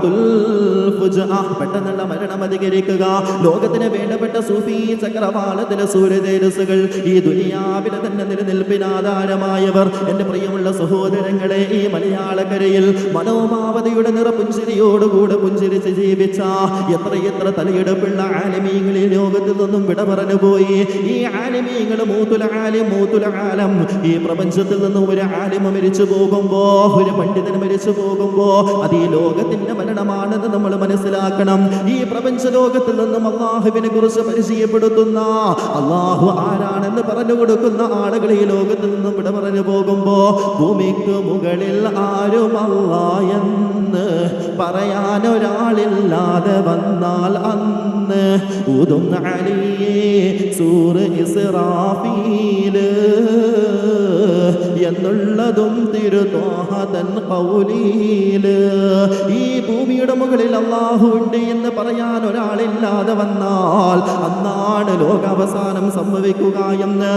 മൗത്തുൽ ഫുജ്അ, പെട്ടെന്നുള്ള മരണം അധികരിക്കുക. ലോകത്തിന് വേണ്ടപ്പെട്ട സൂഫി ചക്രവാളത്തിലെ സൂര്യതേജസ്സുകൾ ഈ ദുനിയാവിലെ തന്നെ നിലനിൽപ്പിനാധാരമായവർ. എന്റെ പ്രിയമുള്ള സഹോദരങ്ങളെ, ഈ മലയാളക്കരയിൽ മനോഭാവതയുടെ നിറപുഞ്ചിരിയോടുകൂടെ പുഞ്ചിരിച്ച് ജീവിച്ച എത്രയെത്ര തലയെടുപ്പുള്ള ആലിമീങ്ങൾ ഈ ലോകത്തിൽ നിന്നും വിട പറഞ്ഞു പോയി. ഈ ആലിമീങ്ങൾ മൂത്തുൽ ആലം, ഈ പ്രപഞ്ചത്തിൽ നിന്നും ഒരു ആലിമ മരിച്ചു പോകുമ്പോ, ഒരു പണ്ഡിതൻ മരിച്ചു പോകുമ്പോ അത് ഈ ലോകത്തിന്റെ മരണമാണെന്ന് നമ്മൾ മനസ്സിലാക്കണം. ഈ പ്രപഞ്ച ലോകത്തിൽ നിന്നും അള്ളാഹുവിനെ കുറിച്ച് പരിചയപ്പെടുത്തുന്ന, അള്ളാഹു ആരാണെന്ന് പറഞ്ഞു കൊടുക്കുന്ന ആളുകൾ ഈ ലോകത്തിൽ നിന്നും വിട പറഞ്ഞു പോകുമ്പോ ഭൂമിക്ക് മുകളിൽ ആരും അല്ലാഹ് എന്ന് പറയാനൊരാളില്ലാതെ വന്നാൽ അന്ന് ഊതും അലിയേ സൂർ ഇസ്റാഫീല് എന്നുള്ളതും തിരുത്വാഹതൻ ഖൗലീല്. ഈ ഭൂമിയുടെ മുകളിൽ അല്ലാഹു ഉണ്ട് എന്ന് പറയാൻ ഒരാളില്ലാതെ വന്നാൽ അന്നാണ് ലോകാവസാനം സംഭവിക്കുക എന്ന്